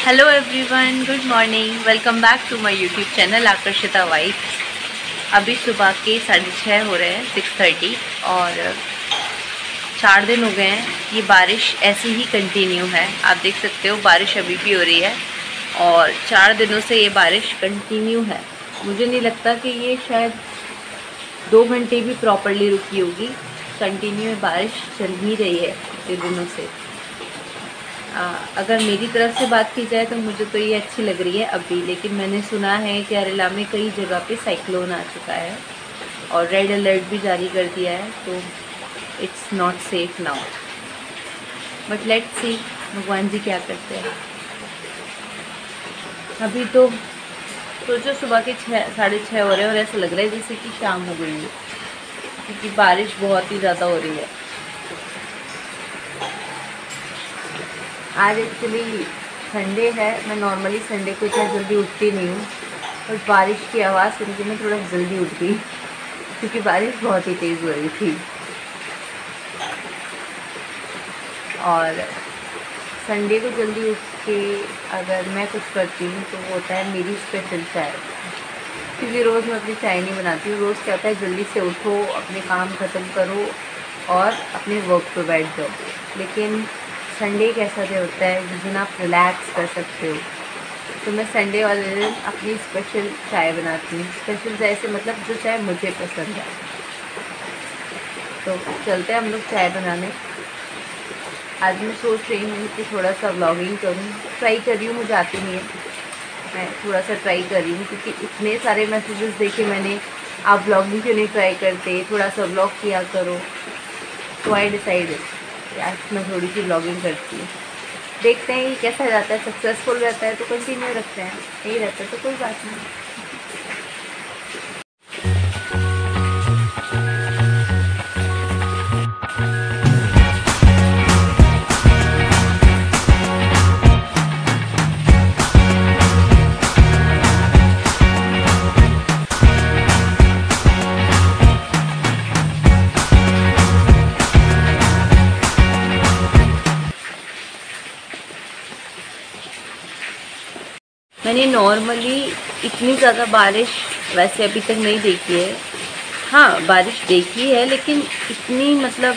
Hello everyone, good morning. Welcome back to my YouTube channel Aakarshita vibes. अभी सुबह के 6:30 हो रहे हैं, 6:30, और 4 दिन हो गए हैं ये बारिश ऐसी ही कंटिन्यू है। आप देख सकते हो बारिश अभी भी हो रही है और 4 दिनों से ये बारिश कंटिन्यू है। मुझे नहीं लगता कि ये शायद 2 घंटे भी प्रॉपरली रुकी होगी। कंटिन्यू बारिश चल ही रही है इतने दिनों से। अगर मेरी तरफ से बात की जाए तो मुझे तो ये अच्छी लग रही है अभी, लेकिन मैंने सुना है केरला में कई जगह पे साइक्लोन आ चुका है और रेड अलर्ट भी जारी कर दिया है, तो it's not safe now. But let's see भगवान जी क्या करते हैं। अभी तो सोचो सुबह के 6:30 हो रहे हैं और ऐसा लग रहा है जैसे कि शाम हो गई है, क्योंकि बारिश बहुत ही ज़्यादा हो रही है। आज एक्चुअली संडे है। मैं नॉर्मली संडे को इतना जल्दी उठती नहीं हूँ, और बारिश की आवाज़ सुन के मैं थोड़ा जल्दी उठ गई क्योंकि बारिश बहुत ही तेज़ हो रही थी। और संडे को जल्दी उठ के अगर मैं कुछ करती हूँ तो वो होता है मेरी स्पेशल चाय, क्योंकि रोज़ मैं अपनी चाय नहीं बनाती हूँ। रोज़ क्या होता है, जल्दी से उठो, अपने काम ख़त्म करो और अपने वर्क पर बैठ जाओ। लेकिन संडे एक ऐसा डे होता है जिस दिन आप रिलैक्स कर सकते हो। तो मैं संडे वाले दिन अपनी स्पेशल चाय बनाती हूँ। स्पेशल चाय से मतलब जो चाय मुझे पसंद है। तो चलते हैं हम लोग चाय बनाने। आज मैं सोच रही हूँ कि थोड़ा सा व्लॉगिंग करूँ। ट्राई कर रही हूँ, मुझे आती नहीं है, मैं थोड़ा सा ट्राई कर रही हूँ, क्योंकि इतने सारे मैसेजेस देखे मैंने, आप व्लॉगिंग क्यों नहीं ट्राई करते, थोड़ा सा व्लॉग किया करो। तो आई डिसाइडेड आज मैं थोड़ी सी व्लॉगिंग करती हूँ। देखते हैं ये कैसा जाता है। सक्सेसफुल रहता है तो कंटिन्यू रखते हैं, नहीं रहता तो कोई बात नहीं। मैंने नॉर्मली इतनी ज़्यादा बारिश वैसे अभी तक नहीं देखी है। हाँ, बारिश देखी है, लेकिन इतनी मतलब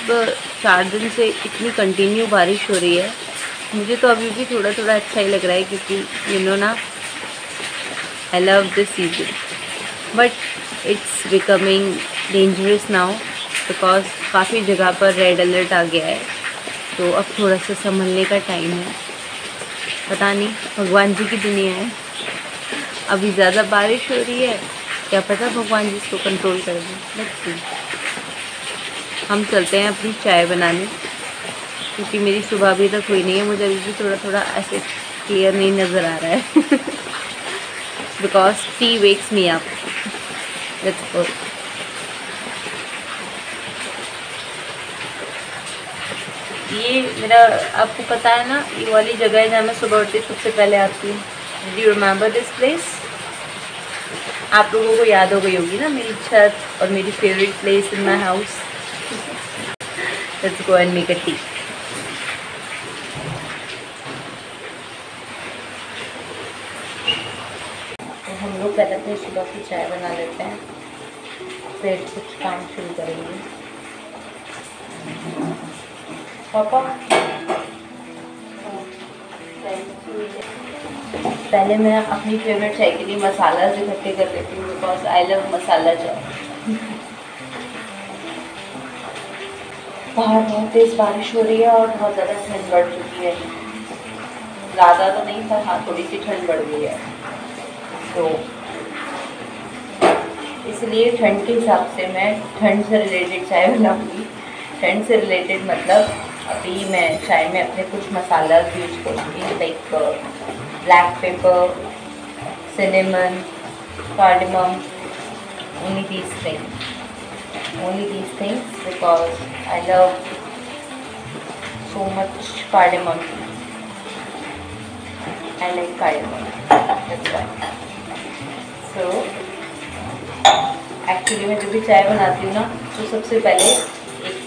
4 दिन से इतनी कंटिन्यू बारिश हो रही है। मुझे तो अभी भी थोड़ा थोड़ा अच्छा ही लग रहा है, क्योंकि यू नो ना, I love this season. But it's becoming dangerous now, because काफ़ी जगह पर रेड अलर्ट आ गया है। तो अब थोड़ा सा संभलने का टाइम है। पता नहीं, भगवान जी की दुनिया है। अभी ज़्यादा बारिश हो रही है, क्या पता भगवान जी इसको कंट्रोल कर दें। Let's see. हम चलते हैं अपनी चाय बनाने, क्योंकि मेरी सुबह अभी तक हुई नहीं है। मुझे अभी भी थोड़ा थोड़ा ऐसे क्लियर नहीं नज़र आ रहा है because tea wakes me up. Let's go. ये मेरा, आपको पता है ना, ये वाली जगह है जहाँ मैं सुबह उठती सबसे पहले आती हूँ। Do you remember this place? आप लोगों को याद हो गई होगी ना मेरी छत और मेरी favourite place in my house. Let's go and make a T. तो हम लोग पहले अपनी सुबह की चाय बना लेते हैं, फिर कुछ काम शुरू करेंगे। पापा, पहले मैं अपनी फेवरेट चाय के लिए मसाला इकट्ठे कर लेती हूँ, बिकॉज आई लव मसाला चाय। बाहर बहुत तेज़ बारिश हो रही है और बहुत ज़्यादा ठंड बढ़ चुकी है। ज़्यादा तो नहीं पर हाँ, थोड़ी सी ठंड बढ़ गई है। तो इसलिए ठंड के हिसाब से मैं ठंड से रिलेटेड चाय बनाऊँगी। ठंड से रिलेटेड मतलब अभी मैं चाय में अपने कुछ मसाला यूज करूँगी, like black pepper, cinnamon, cardamom, only these things because I love so much cardamom. I like cardamom, that's why. So actually मैं जब भी चाय बनाती हूँ ना, तो सबसे पहले एक,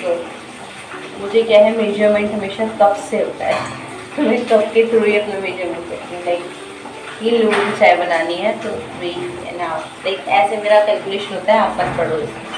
मुझे क्या है, मेजरमेंट हमेशा कप से होता है। तो मैं कप के थ्रू ही अपना मेजर कर सकती हूँ। लाइक 3 लोगों की चाय बनानी है तो 3.5, लाइक ऐसे मेरा कैलकुलेशन होता है, आप मत पढ़ो इसमें।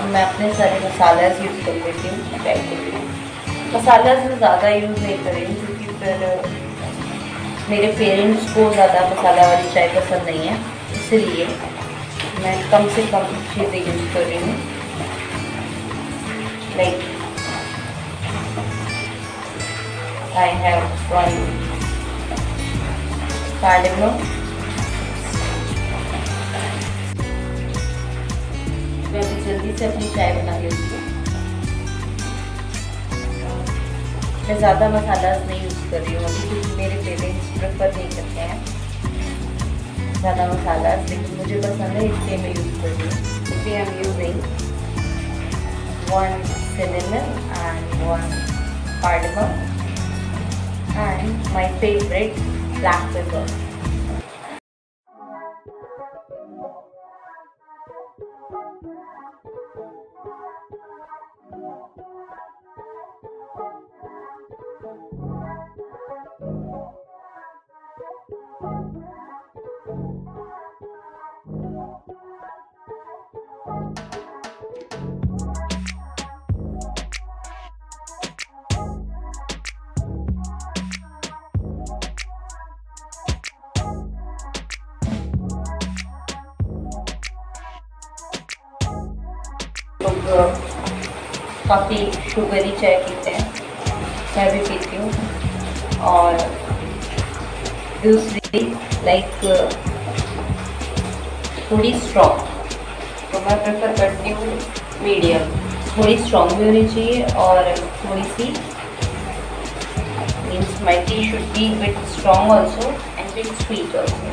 मैं अपने सारे मसाला यूज़ कर लेती हूँ चाय के लिए। मसाला मैं ज़्यादा यूज़ नहीं करेंगी क्योंकि फिर मेरे पेरेंट्स को ज़्यादा मसाला वाली चाय पसंद नहीं है, इसलिए मैं कम से कम चीज़ें यूज़ कर रही हूँ। लाइक आई हैव 1 cardamom, मैं अभी जल्दी से अपनी चाय बना रही हूँ। मैं ज़्यादा मसाला नहीं यूज़ कर रही हूँ अभी क्योंकि मेरे पेरेंट्स प्रेफर नहीं करते हैं ज़्यादा मसाला, लेकिन मुझे पसंद है इसलिए मैं यूज़ कर रही हूँ। इसलिए I am using 1 cinnamon and 1 cardamom and my favorite black pepper. लोग काफ़ी शुगरी चाय पीते हैं, मैं भी पीती हूँ। और दूसरी लाइक थोड़ी स्ट्रॉन्ग, तो मैं प्रेफर करती हूँ मीडियम, थोड़ी स्ट्रॉन्ग भी होनी चाहिए और थोड़ी सी means my tea should be bit strong also and bit sweet also.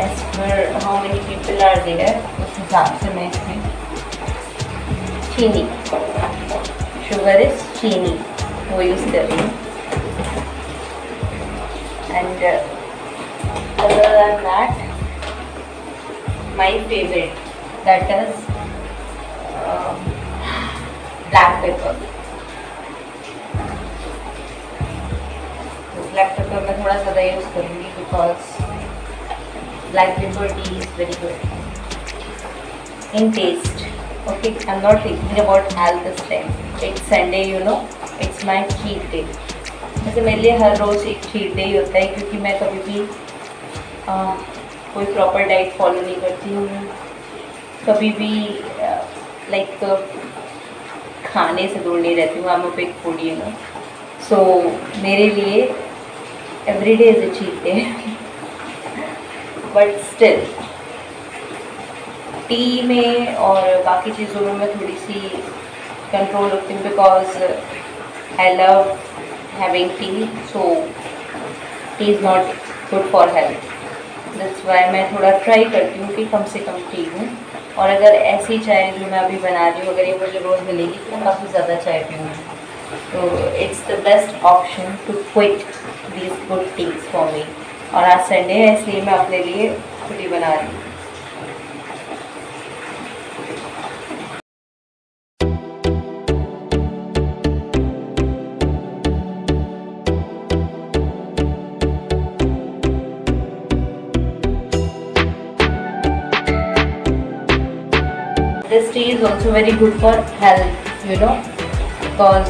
As per how many people are there, उस हिसाब से मैं इसमें चीनी, शुगर इज चीनी, वो यूज़ कर रही हूँ। And other than that, my favorite, that is black pepper. Black pepper मैं थोड़ा ज़्यादा यूज़ करूँगी because black pepper tea is very good in taste. Okay, I'm not thinking about health this time. It's Sunday, you know, it's my cheat day. वैसे मेरे लिए हर रोज़ एक cheat day होता है क्योंकि मैं कभी भी कोई प्रॉपर डाइट फॉलो नहीं करती हूँ, कभी भी लाइक खाने से दूर नहीं रहती हूँ। I'm a big foodie, you know. So मेरे लिए every day is a cheat day. But steel tea में और बाकी चीज़ों में मैं थोड़ी सी कंट्रोल रखती हूँ because I love having T, so T is not good for health. That's why मैं थोड़ा ट्राई करती हूँ कि कम से कम टी हूँ। और अगर ऐसी चाय जो मैं अभी बना रही हूँ अगर ये मुझे रोज़ मिलेगी तो मैं काफ़ी ज़्यादा चाय पीऊँगी। तो it's the best option to quit these good teas for me. और आज संडे है इसलिए मैं अपने लिए छुट्टी बना रही हूँ। This tea is also very good for health, you know, because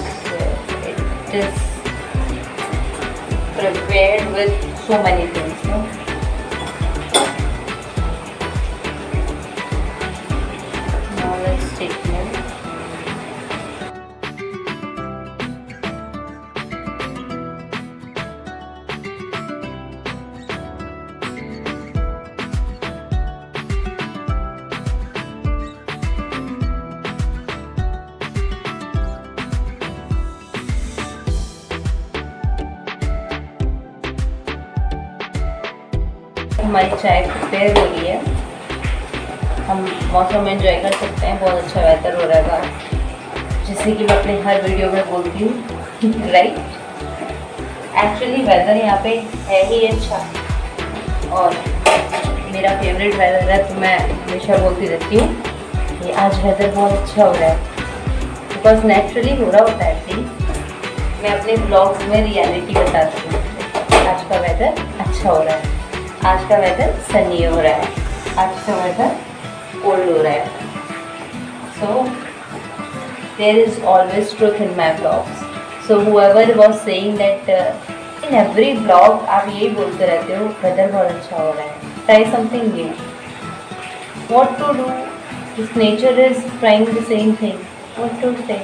it is prepared with so many things, no? Now let's take milk. हमारी चाय प्रिपेयर हो रही है, हम मौसम एंजॉय कर सकते हैं। बहुत अच्छा वेदर हो रहा है, जैसे कि मैं अपने हर वीडियो में बोलती हूँ राइट। एक्चुअली वेदर यहाँ पे है ही अच्छा, और मेरा फेवरेट वेदर है, तो मैं हमेशा बोलती रहती हूँ कि आज वेदर बहुत अच्छा हो रहा है, बिकॉज नेचुरली हो रहा होता है। प्लीज मैं अपने ब्लॉग्स में रियलिटी बताती हूँ। आज का वेदर अच्छा हो रहा है, आज का वेदर सनी हो रहा है, आज का वेदर कोल्ड हो रहा है। So there is always truth in my blogs. So whoever was saying that in every blog आप यही बोलते रहते हो वेदर बहुत अच्छा हो रहा है, try something new. What to do, this nature is trying the same thing, what to say.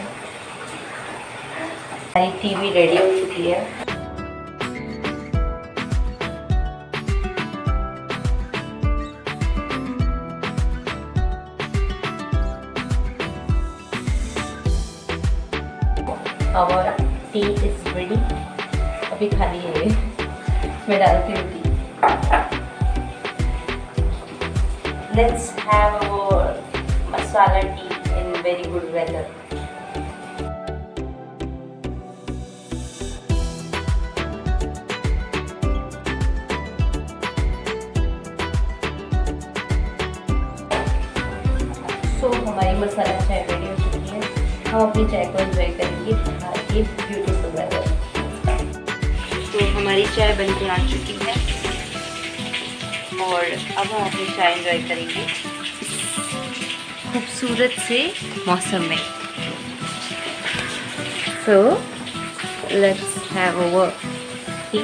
हमारी टीवी रेडी हो चुकी है। Our tea is ready। अभी खाली है, मैं डालती हूँ T. Let's have our masala tea in very good weather। हमारी मसाला चाय रेडी हो चुकी है, हम अपनी चाय को एंजॉय करेंगे ये ब्यूटीफुल वेदर। तो हमारी चाय बन के आ चुकी है, और अब हम अपनी चाय एंजॉय करेंगे खूबसूरत से मौसम में। So let's have our tea.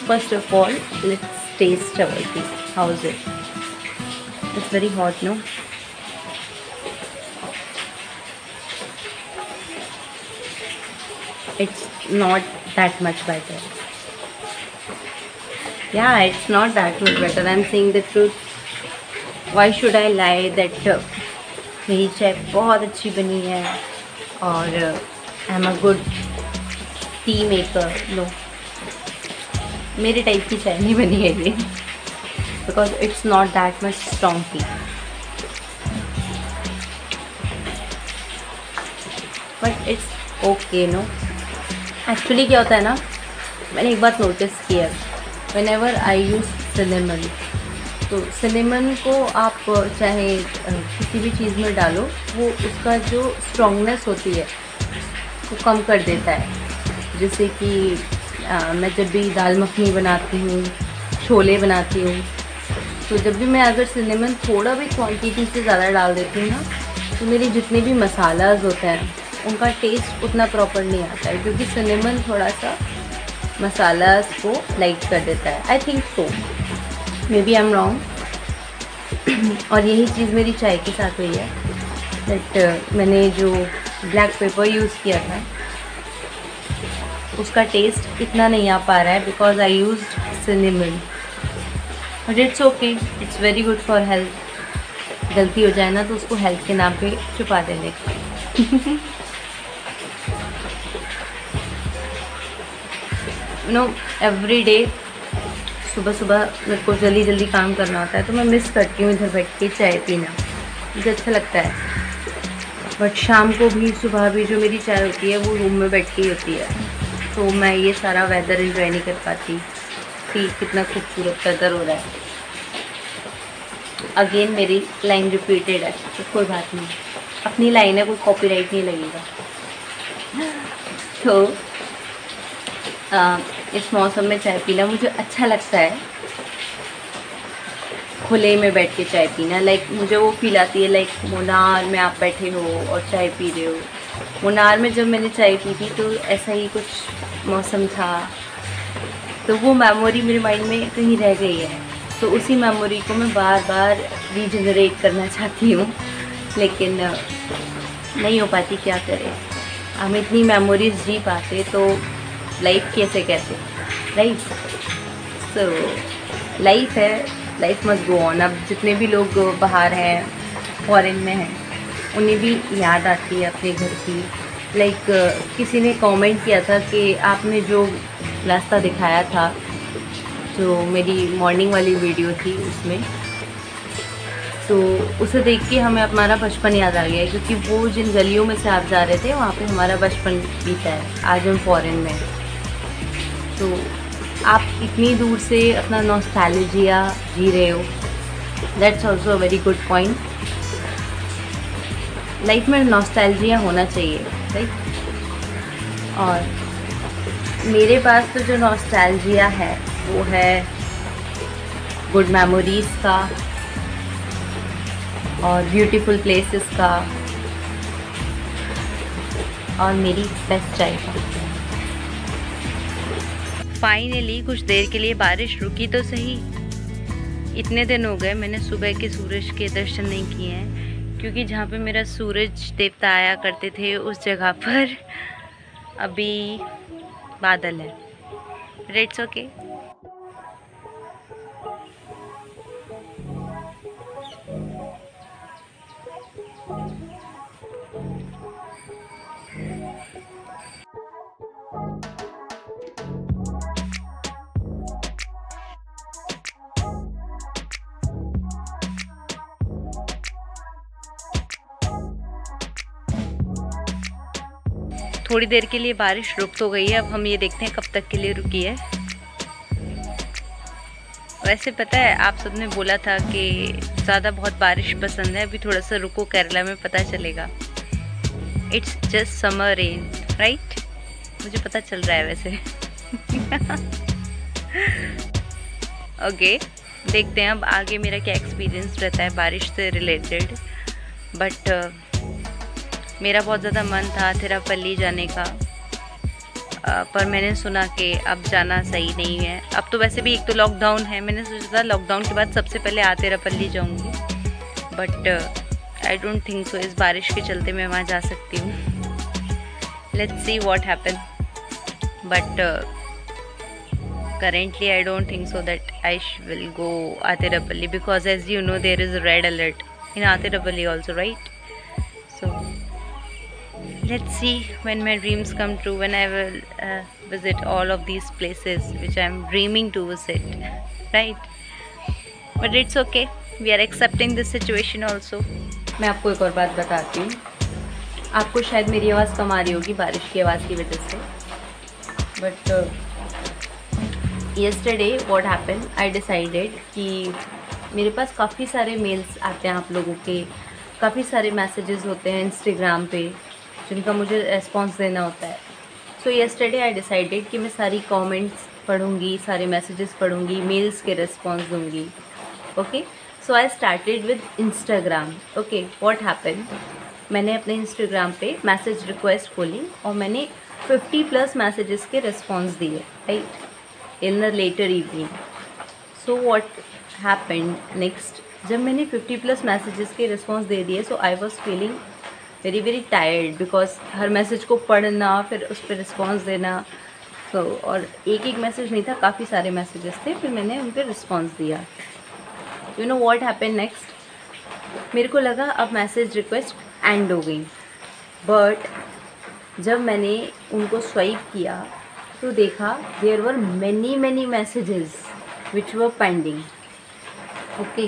First of all let's taste our tea, how is it? It's very hot no? It's not that much better. Yeah, it's not that much better. I'm saying the truth. Why should I lie that मेरी चाय बहुत अच्छी बनी है और I am a good tea maker? No, मेरे type की चाय नहीं बनी है ये, because it's not that much strong tea. But it's okay no. Actually क्या होता है ना, मैंने एक बात नोटिस किया, whenever I use cinnamon, तो सिनेमन को आप चाहे किसी भी चीज़ में डालो, वो उसका जो स्ट्रॉन्गनेस होती है वो कम कर देता है। जैसे कि मैं जब भी दाल मखनी बनाती हूँ, छोले बनाती हूँ, तो जब भी मैं अगर सिनेमन थोड़ा भी क्वांटिटी से ज़्यादा डाल देती हूँ ना, तो मेरे जितने भी मसालाज होते हैं उनका टेस्ट उतना प्रॉपर नहीं आता है, क्योंकि सिनेमन थोड़ा सा मसालास को लाइट कर देता है। I think so, maybe I am wrong. और यही चीज़ मेरी चाय के साथ हुई है, बट मैंने जो ब्लैक पेपर यूज़ किया था उसका टेस्ट इतना नहीं आ पा रहा है, because I used cinnamon. But it's okay, it's very good for health. गलती हो जाए ना तो उसको हेल्थ के नाम पे छुपा देने का। नो एवरी डे सुबह सुबह मेरे को जल्दी जल्दी काम करना होता है, तो मैं मिस करती हूँ इधर बैठ के चाय पीना, मुझे अच्छा लगता है। बट शाम को भी सुबह भी जो मेरी चाय होती है वो रूम में बैठ के ही होती है, तो मैं ये सारा वेदर एंजॉय नहीं कर पाती। सी कितना खूबसूरत वेदर हो रहा है। अगेन मेरी लाइन रिपीटेड है, तो कोई बात नहीं, अपनी लाइन है, कोई कॉपीराइट नहीं लगेगा। तो इस मौसम में चाय पीना मुझे अच्छा लगता है, खुले में बैठ के चाय पीना। लाइक मुझे वो फील आती है, लाइक मुन्नार में आप बैठे हो और चाय पी रहे हो। मुन्नार में जब मैंने चाय पी थी तो ऐसा ही कुछ मौसम था, तो वो मेमोरी मेरे माइंड में कहीं रह गई है, तो उसी मेमोरी को मैं बार बार रीजनरेट करना चाहती हूँ, लेकिन नहीं हो पाती। क्या करें, हम इतनी मेमोरीज जी पाते तो लाइफ कैसे कहते, लाइफ। सो लाइफ है, लाइफ मस्ट गो ऑन। अब जितने भी लोग बाहर हैं, फॉरेन में हैं, उन्हें भी याद आती है अपने घर की। लाइक किसी ने कमेंट किया था कि आपने जो रास्ता दिखाया था जो मेरी मॉर्निंग वाली वीडियो थी उसमें, तो उसे देख के हमें हमारा बचपन याद आ गया, क्योंकि वो जिन गलियों में से आप जा रहे थे वहाँ पे हमारा बचपन बीता है। आज हम फॉरेन में, तो आप इतनी दूर से अपना नॉस्टैल्जिया जी रहे हो। That's also a very good point. Life में नॉस्टैल्जिया होना चाहिए, राइट। और मेरे पास तो जो नॉस्टैल्जिया है वो है गुड मेमोरीज़ का और ब्यूटीफुल प्लेसेस का और मेरी बेस्ट चाय का। फाइनली कुछ देर के लिए बारिश रुकी तो सही। इतने दिन हो गए मैंने सुबह के सूरज के दर्शन नहीं किए हैं, क्योंकि जहाँ पे मेरा सूरज देवता आया करते थे उस जगह पर अभी बादल है। It's okay. थोड़ी देर के लिए बारिश रुक तो गई है, अब हम ये देखते हैं कब तक के लिए रुकी है। वैसे पता है आप सबने बोला था कि ज़्यादा बहुत बारिश पसंद है, अभी थोड़ा सा रुको, केरला में पता चलेगा। It's just summer rain, right. मुझे पता चल रहा है वैसे। ओके, देखते हैं अब आगे मेरा क्या एक्सपीरियंस रहता है बारिश से रिलेटेड। बट मेरा बहुत ज़्यादा मन था तिरुपल्ली जाने का, पर मैंने सुना कि अब जाना सही नहीं है। अब तो वैसे भी एक तो लॉकडाउन है, मैंने सोचा था लॉकडाउन के बाद सबसे पहले तिरुपल्ली जाऊंगी, but I don't think so इस बारिश के चलते मैं वहाँ जा सकती हूँ। Let's see what happen, but currently I don't think so that I will go Atirupalli, because as you know there is a red alert in Atirupalli also, right? So let's see when my dreams come true, when I will visit all of these places which I am dreaming to visit, right? But it's okay, we are accepting this situation also. मैं आपको एक और बात बताती हूँ। आपको शायद मेरी आवाज़ कम आ रही होगी बारिश की आवाज़ की वजह से, but yesterday what happened, I decided कि मेरे पास काफ़ी सारे मेल्स आते हैं आप लोगों के, काफ़ी सारे मैसेजेस होते हैं इंस्टाग्राम पे जिनका मुझे रेस्पॉन्स देना होता है। सो yesterday I decided कि मैं सारी कमेंट्स पढ़ूँगी, सारे मैसेजेस पढ़ूँगी, मेल्स के रेस्पॉन्स दूँगी। Okay, so I started with Instagram. Okay, what happen, मैंने अपने इंस्टाग्राम पे मैसेज रिक्वेस्ट खोली और मैंने 50+ मैसेजेस के रेस्पॉन्स दिए, right, in the later evening. So what happened next, जब मैंने 50+ मैसेजेस के रिस्पॉन्स दे दिए, so I was feeling very very tired, because हर मैसेज को पढ़ना फिर उस पर रिस्पॉन्स देना, तो और एक एक मैसेज नहीं था, काफ़ी सारे मैसेजेस थे, फिर मैंने उन पर रिस्पॉन्स दिया। You know what happened next, मेरे को लगा अब मैसेज रिक्वेस्ट एंड हो गई, बट जब मैंने उनको स्वाइप किया तो देखा there were many messages which were pending. Okay,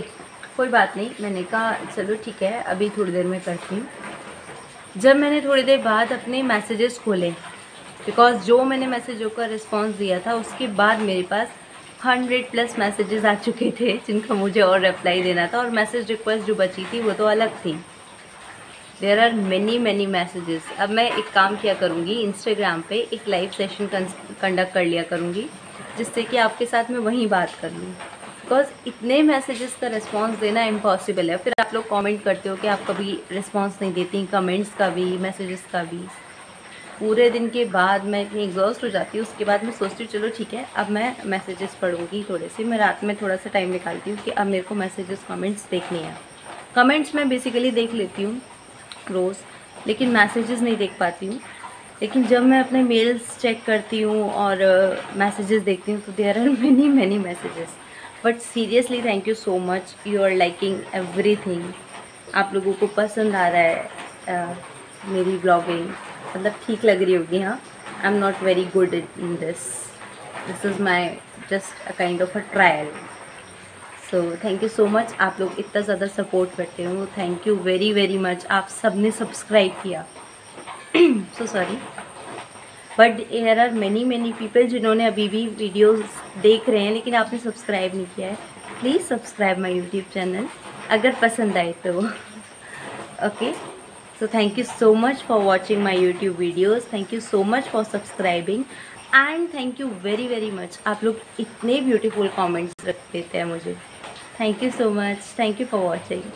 कोई बात नहीं, मैंने कहा चलो ठीक है अभी थोड़ी देर में करती हूँ। जब मैंने थोड़ी देर बाद अपने मैसेजेस खोले, बिकॉज जो मैंने मैसेजों का रिस्पॉन्स दिया था उसके बाद मेरे पास 100+ मैसेजेस आ चुके थे जिनका मुझे और रिप्लाई देना था, और मैसेज रिक्वेस्ट जो बची थी वो तो अलग थी। There are many messages. अब मैं एक काम किया करूँगी, इंस्टाग्राम पे एक लाइव सेशन कंडक्ट कर लिया करूँगी, जिससे कि आपके साथ मैं वहीं बात कर लूँ, बिकॉज इतने मैसेजेस का रिस्पांस देना इम्पॉसिबल है। फिर आप लोग कमेंट करते हो कि आप कभी रिस्पांस नहीं देती, कमेंट्स का भी मैसेजेस का भी। पूरे दिन के बाद मैं इतनी एग्जॉस्ट हो जाती हूँ, उसके बाद मैं सोचती हूँ चलो ठीक है अब मैं मैसेजेस पढ़ूँगी थोड़े से। मैं रात में थोड़ा सा टाइम निकालती हूँ कि अब मेरे को मैसेजेस कमेंट्स देखने हैं। कमेंट्स मैं बेसिकली देख लेती हूँ रोज़, लेकिन मैसेजेस नहीं देख पाती हूँ। लेकिन जब मैं अपने मेल्स चेक करती हूँ और मैसेजेस देखती हूँ तो there are many messages. But seriously thank you so much, you are liking everything. आप लोगों को पसंद आ रहा है मेरी ब्लॉगिंग, मतलब ठीक लग रही होगी। हाँ, I am not very good in this, this is my just a kind of a trial. So thank you so much, आप लोग इतना ज़्यादा सपोर्ट करते हो, thank you very very much. आप सब ने सब्सक्राइब किया so sorry, but there are many people जिन्होंने अभी भी वीडियोस देख रहे हैं लेकिन आपने सब्सक्राइब नहीं किया है। Please subscribe my YouTube channel अगर पसंद आए तो। Okay, so thank you so much for watching my YouTube videos, thank you so much for subscribing and thank you very very much। आप लोग इतने beautiful comments रख देते हैं मुझे, thank you so much, thank you for watching।